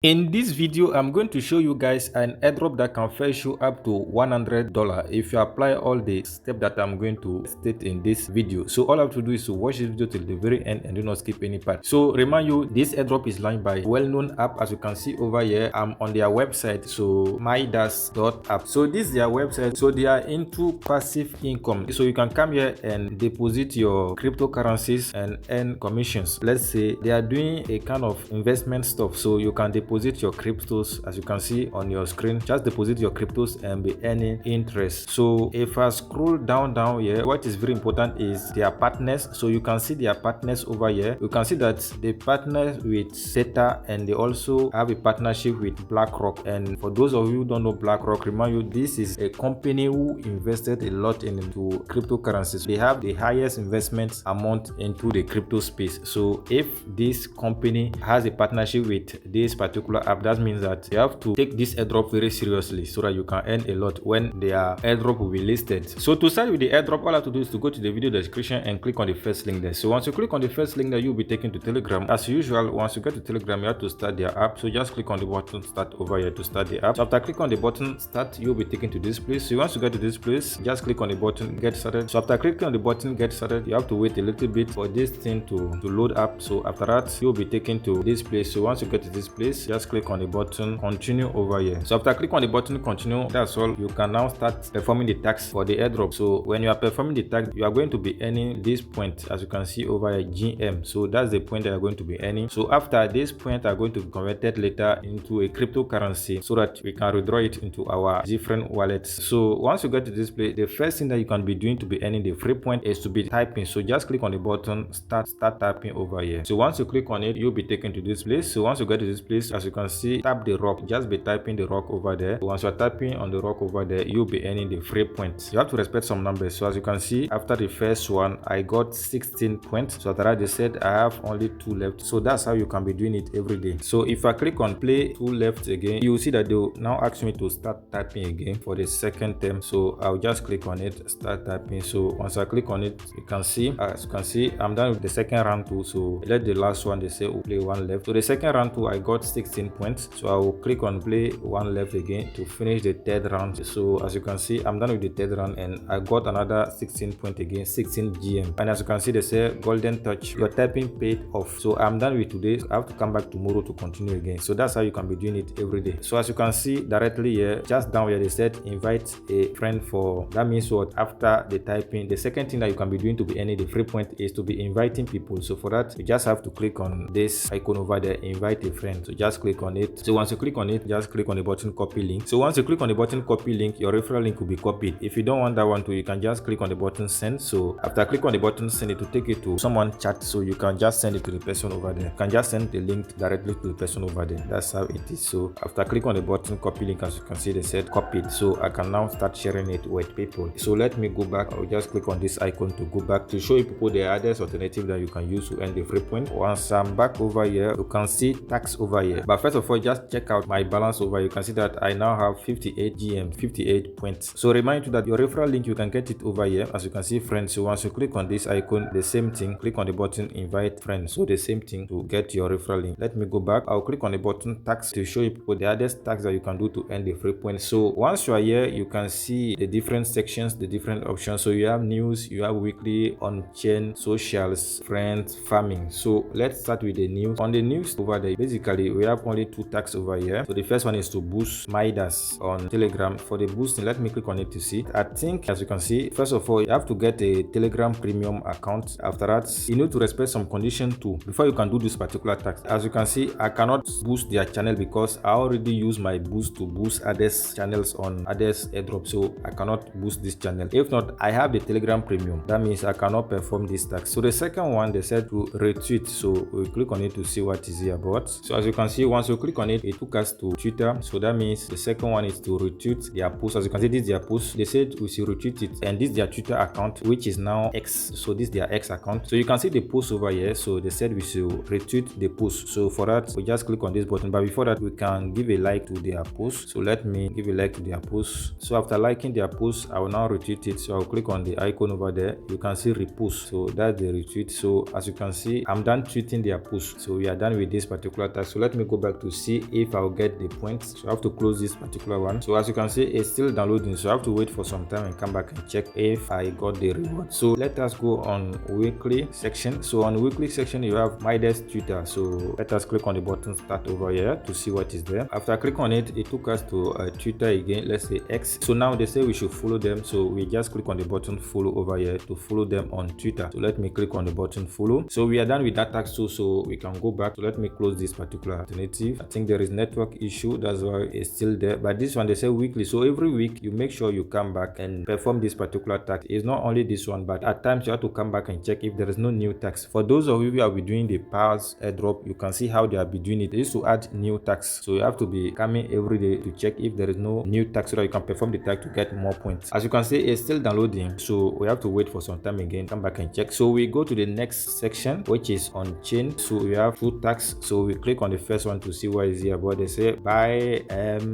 In this video, I'm going to show you guys an airdrop that can fetch you up to $100 if you apply all the steps that I'm going to state in this video. So all I have to do is to watch this video till the very end and do not skip any part. So remind you, this airdrop is launched by a well-known app. As you can see over here, I'm on their website, so mydas.app. So this is their website. So they are into passive income. So you can come here and deposit your cryptocurrencies and earn commissions. Let's say they are doing a kind of investment stuff, so you can deposit your cryptos. As you can see on your screen, just deposit your cryptos and be earning interest. So if I scroll down here, what is very important is their partners. So you can see their partners over here. You can see that they partner with Theta and they also have a partnership with BlackRock. And for those of you who don't know BlackRock, remind you, this is a company who invested a lot into cryptocurrencies. They have the highest investment amount into the crypto space. So if this company has a partnership with this particular app, that means that you have to take this airdrop very seriously so that you can earn a lot when their airdrop will be listed. So to start with the airdrop, all I have to do is to go to the video description and click on the first link there. So once you click on the first link there, you'll be taken to Telegram. As usual, once you get to Telegram, you have to start their app. So just click on the button start over here to start the app. So after click on the button start, you'll be taken to this place. So once you get to this place, just click on the button get started. So after clicking on the button get started, you have to wait a little bit for this thing to load up. So after that, you'll be taken to this place. So once you get to this place, just click on the button continue over here. So after click on the button continue, that's all. You can now start performing the tax for the airdrop. So when you are performing the tax, you are going to be earning this point, as you can see over here, GM. So that's the point that you're going to be earning. So after this point are going to be converted later into a cryptocurrency so that we can withdraw it into our different wallets. So once you get to this place, the first thing that you can be doing to be earning the free point is to be typing. So just click on the button start typing over here. So once you click on it, you'll be taken to this place. So once you get to this place, as you can see, tap the rock. Just be typing the rock over there. Once you're typing on the rock over there, you'll be earning the free points. You have to respect some numbers. So as you can see, after the first one, I got 16 points. So after that, they said I have only 2 left. So that's how you can be doing it every day. So if I click on play 2 left again, you will see that they will now ask me to start typing again for the second term. So I'll just click on it, start typing. So once I click on it, you can see, as you can see, I'm done with the second round too. So let the last one, they say play 1 left. So the second round too, I got 16 points. So I will click on play 1 left again to finish the third round. So as you can see, I'm done with the third round and I got another 16 points again, 16 GM. And as you can see, they say golden touch, your typing paid off. So I'm done with today. I have to come back tomorrow to continue again. So that's how you can be doing it every day. So as you can see directly here, just down here, they said invite a friend for, that means what, after the typing, the second thing that you can be doing to be earning the free point is to be inviting people. So for that, you just have to click on this icon over there, invite a friend. So just click on it. So once you click on it, just click on the button copy link. So once you click on the button copy link, your referral link will be copied. If you don't want that one too, you can just click on the button send. So after click on the button send, it will take you to someone chat. So you can just send it to the person over there. You can just send the link directly to the person over there. That's how it is. So after click on the button copy link, as you can see, they said copied. So I can now start sharing it with people. So let me go back. I'll just click on this icon to go back to show you people the others alternative that you can use to earn the free point. Once I'm back over here, you can see tax over here. But first of all, just check out my balance over. You can see that I now have 58 GM, 58 points. So remind you that your referral link, you can get it over here. As you can see, friends. So once you click on this icon, the same thing, click on the button invite friends. So the same thing to get your referral link. Let me go back. I'll click on the button tax to show you people the other tax that you can do to earn the free points. So once you are here, you can see the different sections, the different options. So you have news, you have weekly, on-chain, socials, friends, farming. So let's start with the news. On the news over there, basically we have only 2 tags over here. So the first one is to boost Midas on Telegram. For the boosting, let me click on it to see. I think, as you can see, first of all, you have to get a Telegram premium account. After that, you need to respect some condition too before you can do this particular tax. As you can see, I cannot boost their channel because I already use my boost to boost others channels on others airdrop. So I cannot boost this channel. If not, I have the Telegram premium. That means I cannot perform this tax. So the second one, they said to retweet. So we click on it to see what is it about. So as you can see, once you click on it, it took us to Twitter. So that means the second one is to retweet their post. As you can see, this is their post. They said we should retweet it, and this is their Twitter account, which is now X. So this is their X account. So you can see the post over here. So they said we should retweet the post. So for that, we just click on this button. But before that, we can give a like to their post. So let me give a like to their post. So after liking their post, I will now retweet it. So I'll click on the icon over there. You can see repost. So that's the retweet. So as you can see, I'm done tweeting their post. So we are done with this particular task. So let me go go back to see if I'll get the points. So I have to close this particular one. So as you can see, it's still downloading, so I have to wait for some time and come back and check if I got the reward. So let us go on weekly section. So on weekly section, you have Midas Twitter. So let us click on the button start over here to see what is there. After I click on it, it took us to Twitter again, let's say X. So now they say we should follow them, so we just click on the button follow over here to follow them on Twitter. So let me click on the button follow. So we are done with that task too, so we can go back. So let me close this particular alternative. I think there is network issue, that's why it's still there, but this one they say weekly. So every week you make sure you come back and perform this particular task. It's not only this one, but at times you have to come back and check if there is no new task. For those of you who have been doing the past airdrop, you can see how they have been doing it. They used to add new tasks, so you have to be coming every day to check if there is no new task so that you can perform the task to get more points. As you can see, it's still downloading, so we have to wait for some time again, come back and check. So we go to the next section, which is on chain. So we have two tasks, so we click on the first one to see what is here about. They say buy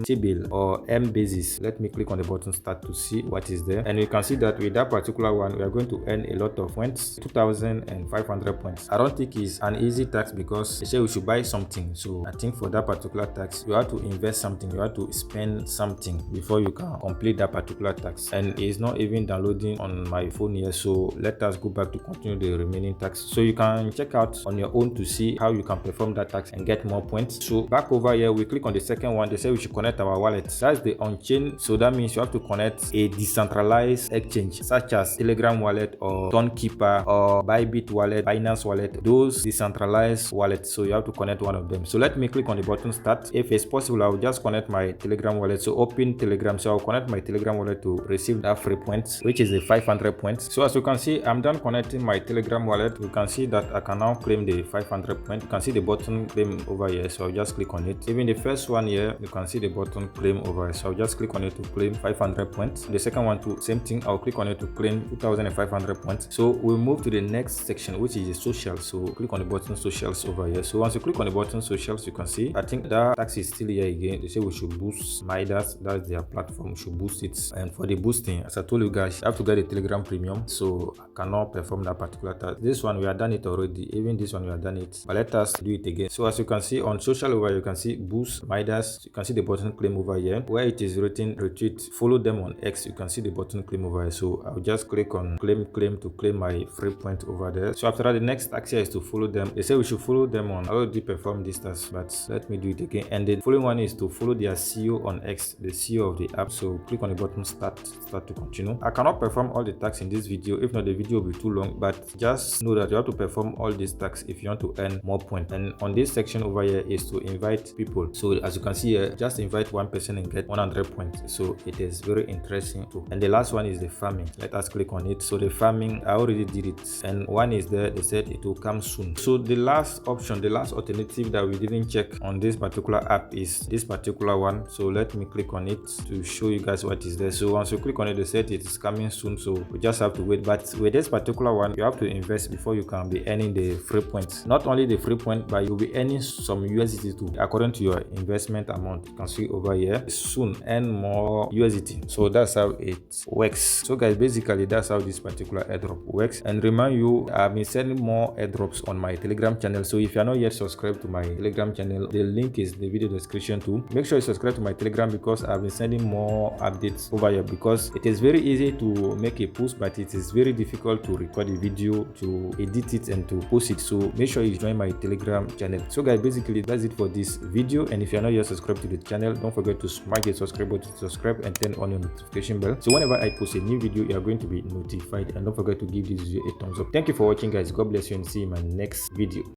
T-bill or M basis. Let me click on the button start to see what is there, and you can see that with that particular one we are going to earn a lot of points, 2,500 points. I don't think it's an easy task because they say we should buy something. So I think for that particular task you have to invest something, you have to spend something before you can complete that particular task, and it's not even downloading on my phone here. So let us go back to continue the remaining tasks, so you can check out on your own to see how you can perform that task and get more points. So back over here we click on the second one. They say we should connect our wallet. That's the on-chain, so that means you have to connect a decentralized exchange such as Telegram wallet or Tonkeeper or Bybit wallet, Binance wallet, those decentralized wallets. So you have to connect one of them. So let me click on the button start. If it's possible, I will just connect my Telegram wallet. So open Telegram. So I'll connect my Telegram wallet to receive that free points, which is the 500 points. So as you can see, I'm done connecting my Telegram wallet. You can see that I can now claim the 500 points. You can see the button claim over here, so I'll just click on it. Even the first one here, you can see the button claim over here, so I'll just click on it to claim 500 points. The second one too, same thing, I'll click on it to claim 2,500 points. So we'll move to the next section, which is the social. So click on the button socials over here. So once you click on the button socials, you can see I think that tax is still here again. They say we should boost Midas, that's their platform, we should boost it. And for the boosting, as I told you guys, I have to get a Telegram premium, so I cannot perform that particular task. This one we have done it already, even this one we have done it, but let us do it again. So as you can see on social over here, you can see boost Midas. You can see the button claim over here where it is written retweet, follow them on X. You can see the button claim over here, so I'll just click on claim to claim my free point over there. So after that, the next task here is to follow them. They say we should follow them on. I already perform this task, but let me do it again. And the following one is to follow their CEO on X, the CEO of the app. So click on the button start to continue. I cannot perform all the tasks in this video, if not the video will be too long, but just know that you have to perform all these tasks if you want to earn more points. And on this section over here is to invite people. So as you can see here, just invite one person and get 100 points. So it is very interesting too. And the last one is the farming. Let us click on it. So the farming, I already did it, and one is there. They said it will come soon. So the last option, the last alternative that we didn't check on this particular app is this particular one. So let me click on it to show you guys what is there. So once you click on it, they said it is coming soon, so we just have to wait. But with this particular one, you have to invest before you can be earning the free points. Not only the free point, but you'll be earning some USDT too according to your investment amount. You can see over here, soon earn more USDT. So that's how it works. So guys, basically that's how this particular airdrop works. And remind you, I've been sending more airdrops on my Telegram channel. So if you're not yet subscribed to my Telegram channel, the link is in the video description too. Make sure you subscribe to my Telegram because I've been sending more updates over here, because it is very easy to make a post, but it is very difficult to record a video, to edit it and to post it. So make sure you join my Telegram channel. So guys, basically that's it for this video. And if you're not yet subscribed to the channel, don't forget to smash the subscribe button to subscribe and turn on your notification bell, so whenever I post a new video you are going to be notified. And don't forget to give this video a thumbs up. Thank you for watching guys. God bless you and see you in my next video.